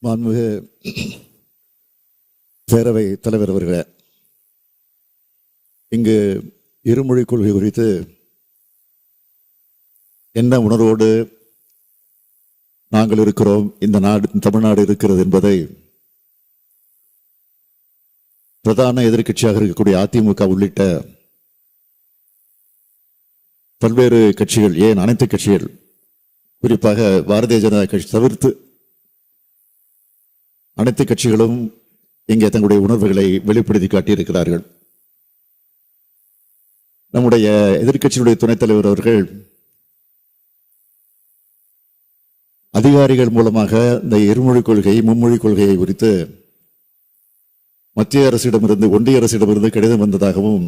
மாண்புமிகு பேரவை தலைவர் அவர்களே, இங்கு இருமொழி கொள்கை குறித்து என்ன உணர்வோடு நாங்கள் இருக்கிறோம், இந்த நாடு தமிழ்நாடு இருக்கிறது என்பதை பிரதான எதிர்க்கட்சியாக இருக்கக்கூடிய அதிமுக உள்ளிட்ட பல்வேறு கட்சிகள், ஏன் அனைத்து கட்சிகள், குறிப்பாக பாரதிய ஜனதா கட்சி தவிர்த்து அனைத்து கட்சிகளும் இங்கே தங்களுடைய உணர்வுகளை வெளிப்படுத்தி காட்டியிருக்கிறார்கள். நம்முடைய எதிர்க்கட்சியுடைய துணைத் தலைவர் அவர்கள் அதிகாரிகள் மூலமாக இந்த இருமொழி கொள்கை மும்மொழி கொள்கையை குறித்து மத்திய அரசிடமிருந்து ஒன்றிய அரசிடமிருந்து கடிதம் வந்ததாகவும்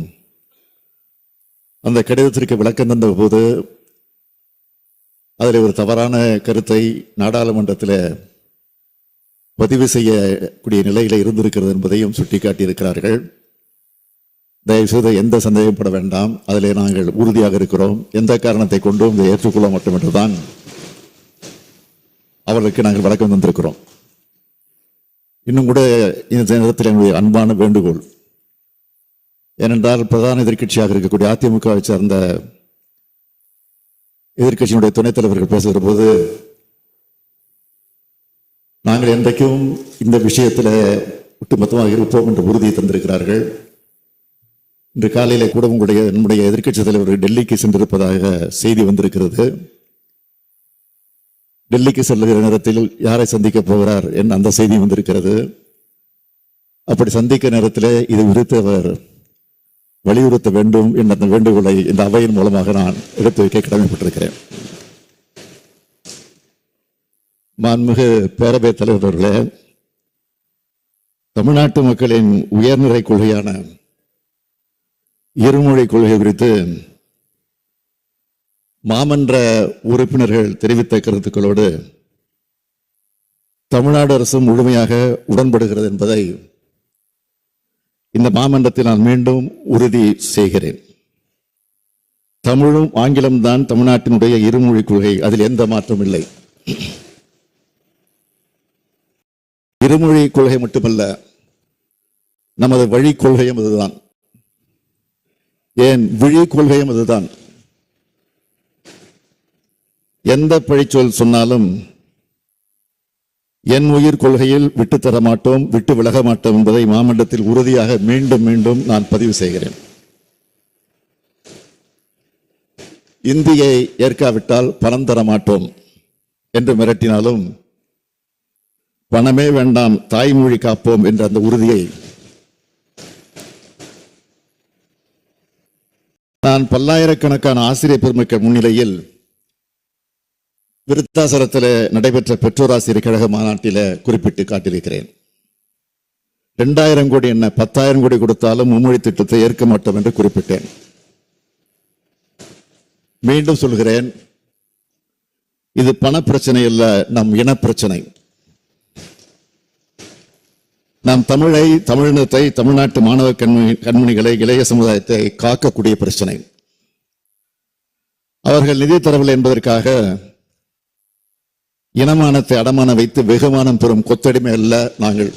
அந்த கடிதத்திற்கு விளக்கம் தந்த போது அதில் ஒரு தவறான கருத்தை நாடாளுமன்றத்தில் பதிவு செய்யக்கூடிய நிலையில இருந்திருக்கிறது என்பதையும் சுட்டிக்காட்டியிருக்கிறார்கள். தயவுசெய்து எந்த சந்தேகப்பட வேண்டாம், அதிலே நாங்கள் உறுதியாக இருக்கிறோம். எந்த காரணத்தை கொண்டும் இதை ஏற்றுக்கொள்ள மாட்டோம் என்றுதான் அவர்களுக்கு நாங்கள் விளக்கம் தந்திருக்கிறோம். இன்னும் கூட இந்த நேரத்தில் எங்களுடைய அன்பான வேண்டுகோள், ஏனென்றால் பிரதான எதிர்க்கட்சியாக இருக்கக்கூடிய அதிமுகவை சார்ந்த எதிர்க்கட்சியினுடைய துணைத் தலைவர்கள் பேசுகிற போது நாங்கள் என்றைக்கும் இந்த விஷயத்தில் ஒட்டுமொத்தமாக இருப்போம் என்ற உறுதியை தந்திருக்கிறார்கள். இன்று காலையில கூட நம்முடைய எதிர்க்கட்சி தலைவர் டெல்லிக்கு சென்றிருப்பதாக செய்தி வந்திருக்கிறது. டெல்லிக்கு செல்லுகிற நேரத்தில் யாரை சந்திக்க போகிறார் என்ற அந்த செய்தி வந்திருக்கிறது. அப்படி சந்திக்க நேரத்தில் இது குறித்து அவர் வலியுறுத்த வேண்டும் என்ற அந்த வேண்டுகோளை இந்த அவையின் மூலமாக நான் எடுத்து வைக்க கடமைப்பட்டிருக்கிறேன். மாண்புமிகு பேரவைத் தலைவர் அவர்களே, தமிழ்நாட்டு மக்களின் உயர்நிலை கொள்கையான இருமொழி கொள்கை குறித்து மாமன்ற உறுப்பினர்கள் தெரிவித்த கருத்துக்களோடு தமிழ்நாடு அரசு முழுமையாக உடன்படுகிறது என்பதை இந்த மாமன்றத்தில் நான் மீண்டும் உறுதி செய்கிறேன். தமிழும் ஆங்கிலம்தான் தமிழ்நாட்டினுடைய இருமொழி கொள்கை, அதில் எந்த மாற்றமும் இல்லை. இருமொழி கொள்கை மட்டுமல்ல, நமது வழி கொள்கையும் அதுதான், ஏன் விழி கொள்கையும் அதுதான். எந்த பழிச்சொல் சொன்னாலும் என் உயிர் கொள்கையில் விட்டு தர மாட்டோம், விட்டு விலக மாட்டோம் என்பதை மாமன்றத்தில் உறுதியாக மீண்டும் மீண்டும் நான் பதிவு செய்கிறேன். இந்தியை ஏற்காவிட்டால் பணம் தர மாட்டோம் என்று மிரட்டினாலும் பணமே வேண்டாம், தாய்மொழி காப்போம் என்ற அந்த உறுதியை நான் பல்லாயிரக்கணக்கான ஆசிரியர் பெருமக்கள் முன்னிலையில் விருத்தாசலத்தில் நடைபெற்ற பெற்றோர் ஆசிரியர் கழக மாநாட்டில் குறிப்பிட்டு காட்டியிருக்கிறேன். 2000 கோடி என்ன 10,000 கோடி கொடுத்தாலும் மும்மொழி திட்டத்தை ஏற்க மாட்டோம் என்று குறிப்பிட்டேன். மீண்டும் சொல்கிறேன், இது பண பிரச்சனை அல்ல, நம் இன பிரச்சனை. நாம் தமிழை, தமிழினத்தை, தமிழ்நாட்டு மாணவ கண்மணிகளை, இளைய சமுதாயத்தை காக்கக்கூடிய பிரச்சனை. அவர்கள் நிதி தரவில்லை என்பதற்காக இனமானத்தை அடமான வைத்து வெகுமானம் பெறும் கொத்தடிமை அல்ல நாங்கள்.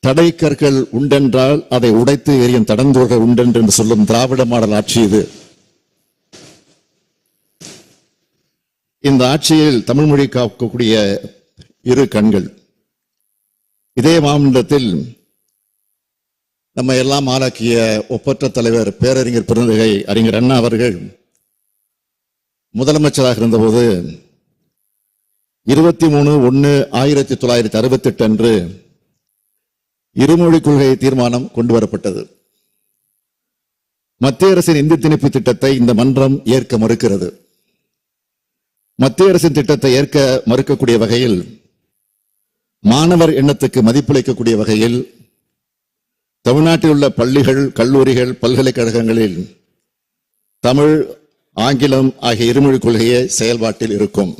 தடை கற்கள் உண்டென்றால் அதை உடைத்து எறியும் தடந்தோர்கள் உண்டென்று சொல்லும் திராவிட மாடல் ஆட்சி இது. இந்த ஆட்சியில் தமிழ் மொழி காக்கக்கூடிய இரு கண்கள். இதே மாமன்றத்தில் நம்ம எல்லாம் ஆளாக்கிய ஒப்பற்ற தலைவர் பேரறிஞர் பெருந்தகை அறிஞர் அண்ணா அவர்கள் முதலமைச்சராக இருந்தபோது 23/1/1968 அன்று இருமொழி கொள்கை தீர்மானம் கொண்டு வரப்பட்டது. மத்திய அரசின் இந்தி திணிப்பு திட்டத்தை இந்த மன்றம் ஏற்க மறுக்கிறது. மத்திய அரசின் திட்டத்தை ஏற்க மறுக்கக்கூடிய வகையில், மாணவர் எண்ணத்துக்கு மதிப்பளிக்கக்கூடிய வகையில் தமிழ்நாட்டில் உள்ள பள்ளிகள், கல்லூரிகள், பல்கலைக்கழகங்களில் தமிழ், ஆங்கிலம் ஆகிய இருமொழி கொள்கையே செயல்பாட்டில் இருக்கும்.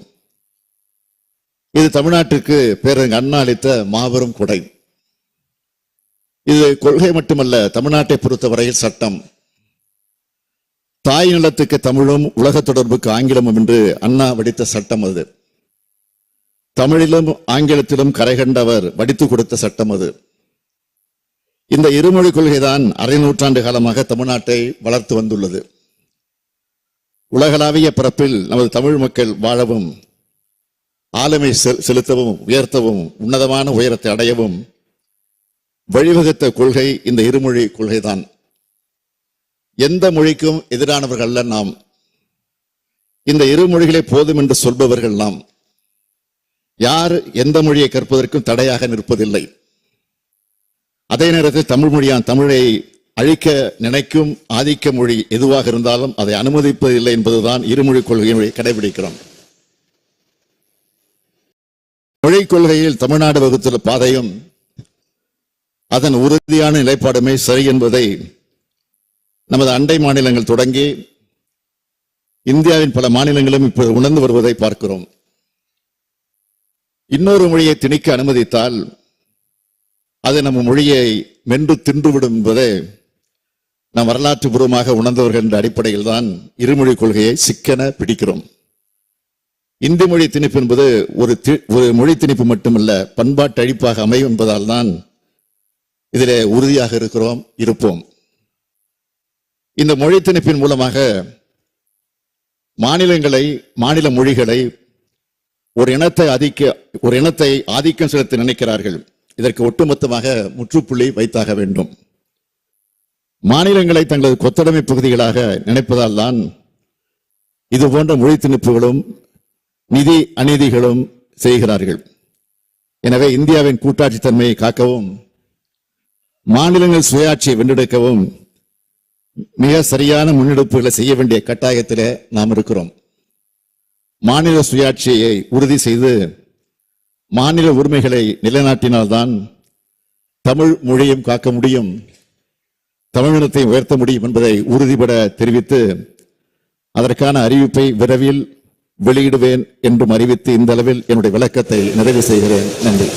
இது தமிழ்நாட்டுக்கு பேரறிஞர் அண்ணா அளித்த மாபெரும் கொடை. இது கொள்கை மட்டுமல்ல, தமிழ்நாட்டை பொறுத்தவரையில் சட்டம். தாய் நிலத்துக்கு தமிழும் உலக தொடர்புக்கு ஆங்கிலமும் என்று அண்ணா வடித்த சட்டம் அது. தமிழிலும் ஆங்கிலத்திலும் கரை கண்டவர் வடித்து கொடுத்த சட்டம் அது. இந்த இருமொழி கொள்கைதான் அரை நூற்றாண்டு காலமாக தமிழ்நாட்டை வளர்த்து வந்துள்ளது. உலகளாவிய பரப்பில் நமது தமிழ் மக்கள் வாழவும், ஆளுமை செலுத்தவும், உயர்த்தவும், உன்னதமான உயரத்தை அடையவும் வழிவகுத்த கொள்கை இந்த இருமொழி கொள்கைதான். எந்த மொழிக்கும் எதிரானவர்கள் அல்ல நாம். இந்த இருமொழிகளே போதும் என்று சொல்பவர்கள் நாம். யார் எந்த மொழியை கற்பதற்கும் தடையாக நிற்பதில்லை. அதே நேரத்தில் தமிழை அழிக்க நினைக்கும் ஆதிக்க மொழி எதுவாக இருந்தாலும் அதை அனுமதிப்பதில்லை என்பதுதான் இருமொழி கொள்கையை கடைபிடிக்கிறோம். மொழிக் கொள்கையில் தமிழ்நாடு வகுத்துள்ள பாதையும் அதன் உறுதியான நிலைப்பாடுமே சரி என்பதை நமது அண்டை மாநிலங்கள் தொடங்கி இந்தியாவின் பல மாநிலங்களும் இப்போது உணர்ந்து வருவதை பார்க்கிறோம். இன்னொரு மொழியை திணிக்க அனுமதித்தால் அது நம்ம மொழியை மென்று தின்றுவிடும் என்பதை நாம் வரலாற்று பூர்வமாக உணர்ந்தவர்கள் என்ற அடிப்படையில் தான் இருமொழி கொள்கையை சிக்கென பிடிக்கிறோம். இந்தி மொழி திணிப்பு என்பது ஒரு மொழி திணிப்பு மட்டுமல்ல, பண்பாட்டு அழிப்பாக அமையும் என்பதால் தான் இதிலே உறுதியாக இருப்போம். இந்த மொழி திணிப்பின் மூலமாக மாநில மொழிகளை ஒரு இனத்தை ஆதிக்கம் செலுத்த நினைக்கிறார்கள். இதற்கு ஒட்டுமொத்தமாக முற்றுப்புள்ளி வைத்தாக வேண்டும். மாநிலங்களை தங்களது கொத்தடைமை பகுதிகளாக நினைப்பதால் தான் இது போன்ற மொழி திணிப்புகளும் நிதி அநீதிகளும் செய்கிறார்கள். எனவே இந்தியாவின் கூட்டாட்சி தன்மையை காக்கவும், மாநிலங்கள் சுயாட்சியை வென்றெடுக்கவும் மிக சரியான முன்னெடுப்புகளை செய்ய வேண்டிய கட்டாயத்திலே நாம் இருக்கிறோம். மாநில சுயாட்சியை உறுதி செய்து மாநில உரிமைகளை நிலைநாட்டினால்தான் தமிழ் மொழியும் காக்க முடியும், தமிழினத்தை உயர்த்த முடியும் என்பதை உறுதிபட தெரிவித்து அதற்கான அறிவிப்பை விரைவில் வெளியிடுவேன் என்றும் அறிவித்து இந்த அளவில் என்னுடைய விளக்கத்தை நிறைவு செய்கிறேன். நன்றி.